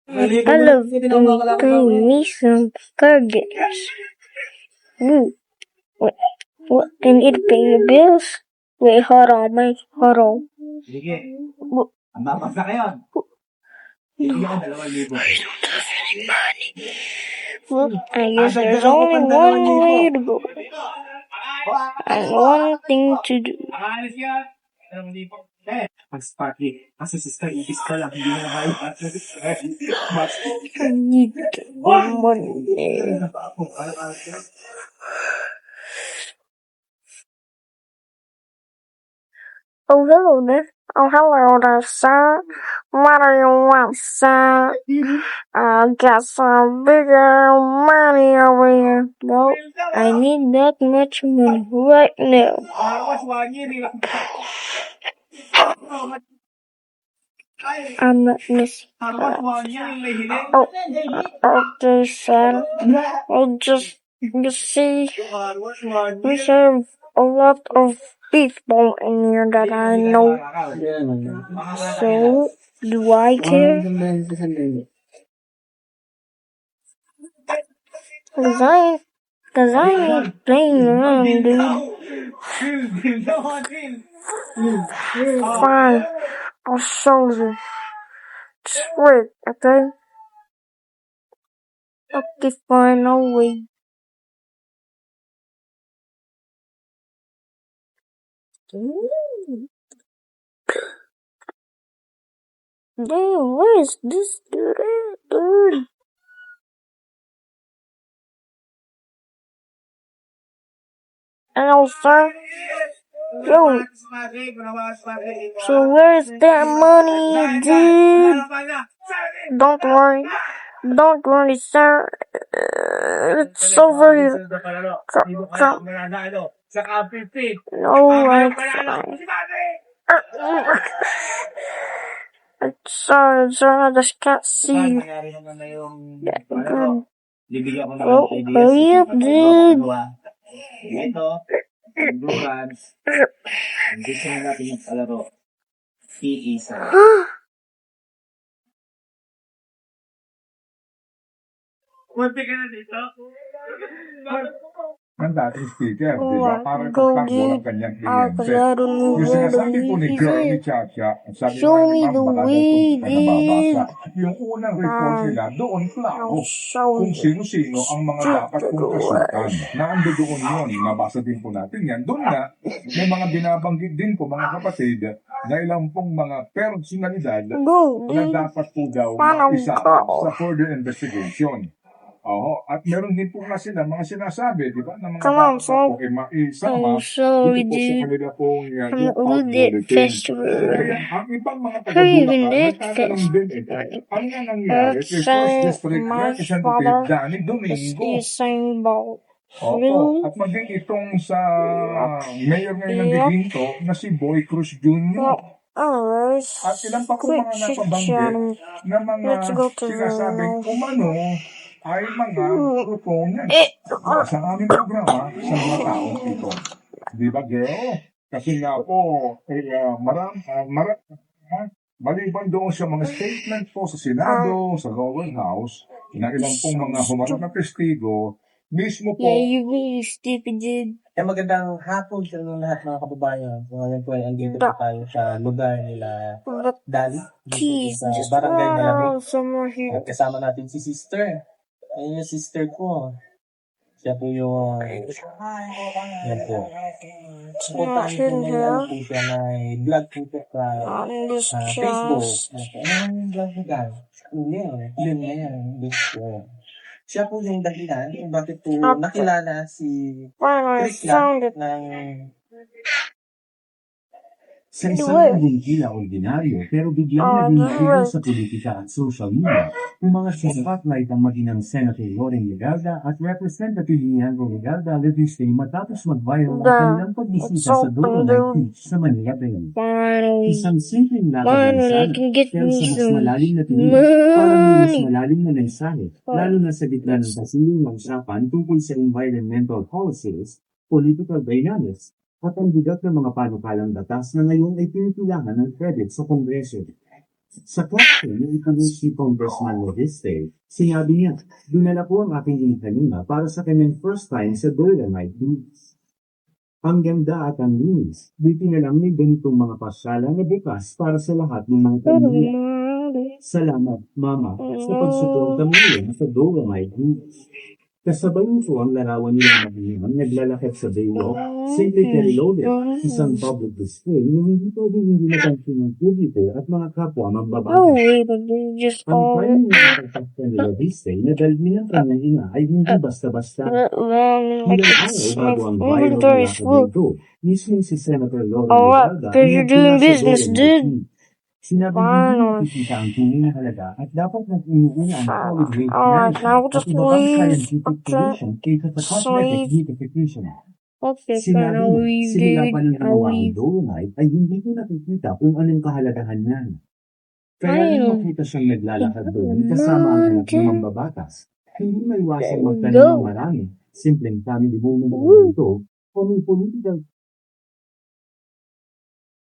I love playing me some card games. What? I need to pay the bills. Wait, hold on, mate. Hold on. Sige. What? Ang babasa ka yun. Bibigyan ka 2,000. Look, I guess there's only one way to go. And one thing to do. Akalis yan. 2,000. Pag-sparky. Kasi sister, ibis ka lang. Hindi na kayo. I need money. Oh, hello there. Oh, hello there, sir. What do you want, sir? I got some bigger money over here. No, I need that much money right now. I'm not missing. Oh, okay, sir. I'll just, you see, we have a lot of people in here that I know. So, do I care? Cause I ain't playing around, dude. Fine, I'll show you. Just wait, okay? Okay, fine, I'll wait. Damn, where is this dude at, dude? Hello, sir. Yo. So where's that money, dude? Don't worry. Don't worry, sir. It's over here. Come. No, I'm fine. Sorry, sir, I just can't see you. Yeah, good. Oh, hurry up, dude. Ito, dugan. Gusto na natin yung kalaro. Iisa. Kunti ka na dito? Ang dating speaker, di ba? Parang pagtakbo ng kanyang kliyente. Yung sinasabi po ni Girl ni Chacha, sabi Show me ni the Ma'am, baka daw way, kung nababasa. Yung unang report nila, doon klaro kung sino-sino ang mga dapat kong kasutan. Naando doon yun, nabasa din po natin yan. Doon nga, may mga binabanggit din po mga kapatid na ilang pong mga personalidad na dapat po daw isa sa further investigation. Oo, at meron din po nga sila mga sinasabi, di ba, na mga dapat po ay maisama dito po sa kanila pong kaya ang ibang mga taga-Bulacan, nagtatanong din ano nga nangyari kay First District Representative Danny Domingo. Opo, at maging itong sa mayor ngayon ng Diginto na si Boy Cruz Jr. At ilan pa po mga napabanggit na mga sinasabing umano ay mga proponent sa aming programa sa mga taong ito. Di ba, girl? Kasi nga po, maliban doon sa mga statement po sa Senado, sa lower house, na ilang pong mga humarap na testigo, mismo po... Yeah, you really stupid, dude. Magandang hapon sa lahat mga kababayan. Ngayon po ay andito po tayo sa lugar nila Dali. Keys, Sa just Barangay Malamig. somewhere here. At kasama natin si sister. Ayun yung sister ko. Siya po yung... Yan po. Puntahan po niya po siya na vlog po sa Facebook. Ano yung vlog niya? Yun na yan. Siya po yung dahilan kung bakit po nakilala si Christian ng... Sa isang naging tila ordinaryo pero biglang naging viral sa politika at social media, umangat sa spotlight ang maginang Senator Loren Legarda at Representative Leandro Legarda Leviste matapos mag-viral ang kanilang pagbisita sa Dolomite Beach sa Manila Bay. Isang simpleng nakabansalan pero sa mas malalim na tingin, parang mas malalim na mensahe, lalo na sa gitna ng pasiling usapan tungkol sa environmental policies, political dynamics, at ang bigat ng mga panukalang batas na ngayon ay pinipilangan ng credit sa Kongreso. Sa question na itanong si Congressman Modeste, sinabi niya, dinala ko ang aking kanina para sa kanyang first time sa Dolomite Beach. Ang ganda at ang linis, buti na lang may ganitong mga pasyalan na bukas para sa lahat ng mga pamilya. Salamat, Mama, sa pagsuporta mo rin sa Dolomite Beach. Kasabay nito ang larawan nilang mag-iwan naglalakad sa Baywalk, St. Terry Loaded, isang public display na hindi pwedeng hindi napansin ng publiko at mga kapwa Oh, mambabatas. wait, just Ang all prime minister ni Lodiste na dalhin ng kanyang ina ay hindi basta-basta. like Ilang araw it's bago ang viral inventory na is full. ito, mismo si Senator Lauren Alright, Legarda because you're doing nagpula sa business, Dolomite dude. Beach. Sinabi hindi Fine. nakikita ang tunay na halaga at dapat nag-inuuna ang solid waste Alright, now management at just iba pang leave. scientific Okay. solution kaysa sa cosmetic beautification. Okay, fine, Sinabi I'll niya, leave, simula dude. pa ng I'll ginawa ang leave. Dolomite ay hindi ko nakikita kung anong kahalagahan niyan. Kaya Fine. nang makita siyang naglalakad doon kasama ang anak ng mambabatas, hindi maiwasang magtanong ng marami. Simpleng family moment na ito o may political